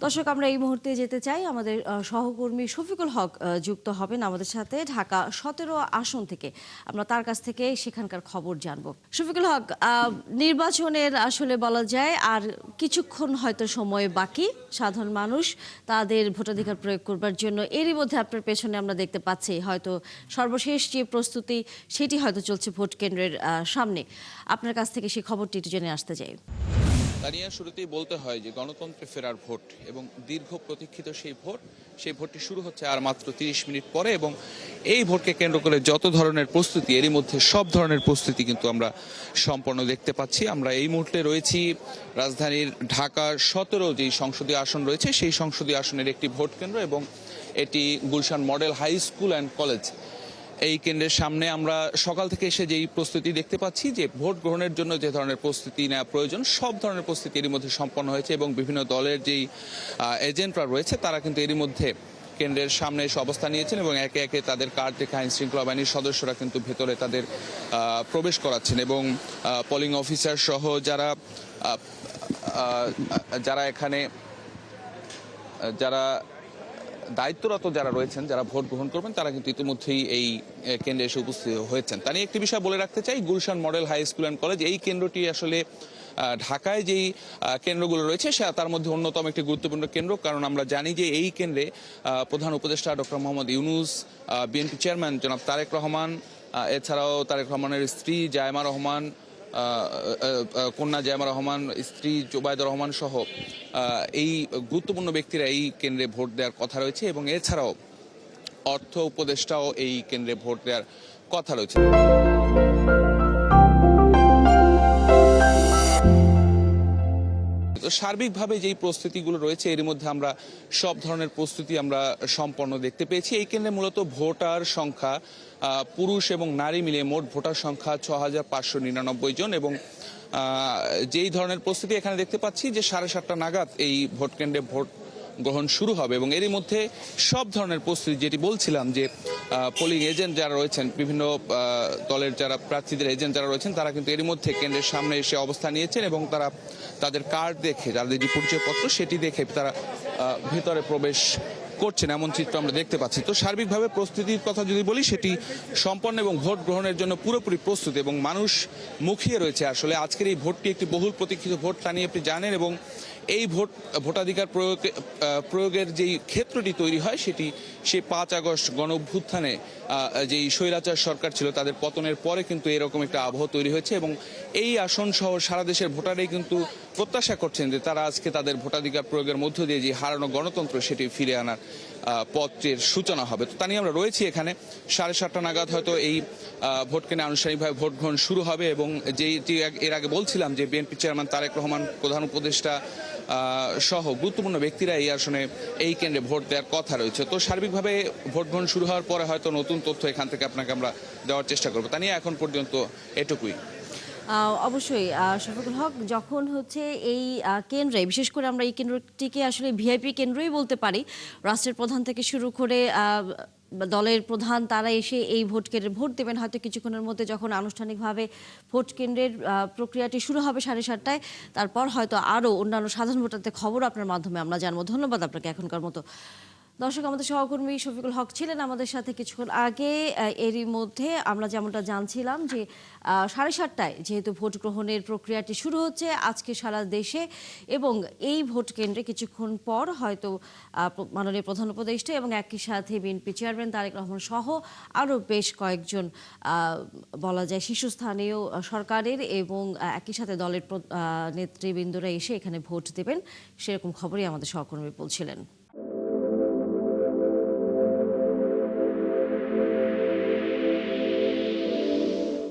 দর্শক, আমরা এই মুহূর্তে যেতে চাই আমাদের সহকর্মী শফিকুল হক যুক্ত হবেন আমাদের সাথে ঢাকা 17 আসন থেকে। আমরা তার কাছ থেকে সেখানকার খবর জানব। শফিকুল হক, নির্বাচনের আসলে বলা যায় আর কিছুক্ষণ হয়তো সময় বাকি, সাধারণ মানুষ তাদের ভোটাধিকার প্রয়োগ করবার জন্য। এরই মধ্যে আপনার পেছনে আমরা দেখতে পাচ্ছি হয়তো সর্বশেষ যে প্রস্তুতি সেটি হয়তো চলছে ভোট কেন্দ্রের সামনে। আপনার কাছ থেকে সেই খবরটি একটু জেনে আসতে চাই। তানিয়া, শুরুতেই বলতে হয় যে গণতন্ত্রে ফেরার ভোট এবং দীর্ঘ প্রতীক্ষিত সেই ভোটটি শুরু হচ্ছে আর মাত্র 30 মিনিট পরে, এবং এই ভোটকে কেন্দ্র করে যত ধরনের প্রস্তুতি, এরই মধ্যে সব ধরনের প্রস্তুতি কিন্তু আমরা সম্পন্ন দেখতে পাচ্ছি। আমরা এই মুহূর্তে রয়েছি রাজধানীর ঢাকা 17 যেই সংসদীয় আসন রয়েছে সেই সংসদীয় আসনের একটি ভোট কেন্দ্র, এবং এটি Gulshan model high school and college. এই কেন্দ্রের সামনে আমরা সকাল থেকে এসে যেই প্রস্তুতি দেখতে পাচ্ছি, যে ভোট গ্রহণের জন্য যে ধরনের প্রস্তুতি নেওয়া প্রয়োজন সব ধরনের প্রস্তুতি এরই মধ্যে সম্পন্ন হয়েছে, এবং বিভিন্ন দলের যেই এজেন্টরা রয়েছে তারা কিন্তু এরই মধ্যে কেন্দ্রের সামনে এসে অবস্থান নিয়েছেন, এবং একে একে তাদের কার্ড দেখে আইন শৃঙ্খলা বাহিনীর সদস্যরা কিন্তু ভেতরে তাদের প্রবেশ করাচ্ছেন, এবং পোলিং অফিসার সহ যারা এখানে দায়িত্বরত যারা রয়েছেন, যারা ভোট গ্রহণ করবেন, তারা কিন্তু ইতিমধ্যেই এই কেন্দ্রে এসে উপস্থিত হয়েছেন। তা নিয়ে একটি বিষয় বলে রাখতে চাই, Gulshan model high school and college এই কেন্দ্রটি আসলে ঢাকায় যেই কেন্দ্রগুলো রয়েছে তার মধ্যে অন্যতম একটি গুরুত্বপূর্ণ কেন্দ্র। কারণ আমরা জানি যে এই কেন্দ্রে প্রধান উপদেষ্টা doctor Mohammad Yunus, BNP chairman জনাব তারেক রহমান, এছাড়াও তারেক রহমানের স্ত্রী জায়মা রহমান, কন্যা জায়মা রহমান, স্ত্রী জোবায়দা রহমান সহ এই গুরুত্বপূর্ণ ব্যক্তিরা এই কেন্দ্রে ভোট দেওয়ার কথা রয়েছে, এবং এছাড়াও অর্থ উপদেষ্টাও এই কেন্দ্রে ভোট দেওয়ার কথা রয়েছে। তো সার্বিকভাবে যেই প্রস্তুতিগুলো রয়েছে এর মধ্যে আমরা সব ধরনের প্রস্তুতি আমরা সম্পন্ন দেখতে পেয়েছি। এই কেন্দ্রে মূলত ভোটার সংখ্যা পুরুষ এবং নারী মিলিয়ে মোট ভোটার সংখ্যা 6599 জন, এবং যেই ধরনের প্রস্তুতি এখানে দেখতে পাচ্ছি যে 7:30 নাগাদ এই ভোট কেন্দ্রে ভোট গ্রহণ শুরু হবে, এবং এরই মধ্যে সব ধরনের প্রস্তুতি, যেটি বলছিলাম যে পোলিং এজেন্ট যারা রয়েছেন, বিভিন্ন দলের যারা প্রার্থীদের এজেন্ট যারা রয়েছেন, তারা কিন্তু এরই মধ্যে কেন্দ্রের সামনে এসে অবস্থান নিয়েছেন, এবং তারা তাদের কার্ড দেখে, যাদের যে পরিচয়পত্র সেটি দেখে তারা ভিতরে প্রবেশ করছেন, এমন চিত্র আমরা দেখতে পাচ্ছি। তো সার্বিকভাবে প্রস্তুতির কথা যদি বলি, সেটি সম্পন্ন এবং ভোট গ্রহণের জন্য পুরোপুরি প্রস্তুত, এবং মানুষ মুখিয়ে রয়েছে। আসলে আজকের এই ভোটটি একটি বহুল প্রতীক্ষিত ভোট, তা নিয়ে আপনি জানেন, এবং এই ভোটাধিকার প্রয়োগের যেই ক্ষেত্রটি তৈরি হয় সেটি সেই 5 আগস্ট গণ অভ্যুত্থানে যেই স্বৈরাচার সরকার ছিল তাদের পতনের পরে কিন্তু এরকম একটা আবহ তৈরি হয়েছে, এবং এই আসন সহ সারা দেশের ভোটারই কিন্তু প্রত্যাশা করছেন যে তারা আজকে তাদের ভোটাধিকার প্রয়োগের মধ্য দিয়ে যে হারানো গণতন্ত্র সেটি ফিরে আনার পথের সূচনা হবে। তো তা নিয়ে আমরা রয়েছি এখানে। 7:30 নাগাদ হয়তো এই ভোট কেন্দ্রে আনুষ্ঠানিকভাবে ভোট গ্রহণ শুরু হবে, এবং যেটি এর আগে বলছিলাম যে বিএনপি চেয়ারম্যান তারেক রহমান, প্রধান উপদেষ্টা সহ গুরুত্বপূর্ণ ব্যক্তিরা এই আসনে এই কেন্দ্রে ভোট দেওয়ার কথা রয়েছে। তো সার্বিকভাবে ভোট গ্রহণ শুরু হওয়ার পরে হয়তো নতুন তথ্য এখান থেকে আপনাকে আমরা দেওয়ার চেষ্টা করবো। তা নিয়ে এখন পর্যন্ত এটুকুই। অবশ্যই শফিকুল হক, যখন হচ্ছে এই কেন্দ্রে, বিশেষ করে আমরা এই কেন্দ্রটিকে আসলে ভিআইপি কেন্দ্রই বলতে পারি, রাষ্ট্রের প্রধান থেকে শুরু করে দলের প্রধান তারা এসে এই ভোট কেন্দ্রে ভোট দেবেন হয়তো কিছুক্ষণের মধ্যে, যখন আনুষ্ঠানিকভাবে ভোট কেন্দ্রের প্রক্রিয়াটি শুরু হবে 7:30টায়। তারপর হয়তো আরও অন্যান্য সাধারণ ভোটারদের খবর আপনার মাধ্যমে আমরা জানবো। ধন্যবাদ আপনাকে এখনকার মতো। দর্শক, আমাদের সহকর্মী শফিকুল হক ছিলেন আমাদের সাথে কিছুক্ষণ আগে। এরই মধ্যে আমরা যেমনটা জানছিলাম যে 7:30টায় যেহেতু ভোট গ্রহণের প্রক্রিয়াটি শুরু হচ্ছে আজকে সারা দেশে, এবং এই ভোট কেন্দ্রে কিছুক্ষণ পর হয়তো মাননীয় প্রধান উপদেষ্টা এবং একই সাথে বিএনপি চেয়ারম্যান তারেক রহমান সহ আরও বেশ কয়েকজন বলা যায় শীর্ষস্থানীয় সরকারের এবং একই সাথে দলের নেতৃবৃন্দরা এসে এখানে ভোট দেবেন, সেরকম খবরই আমাদের সহকর্মী বলছিলেন।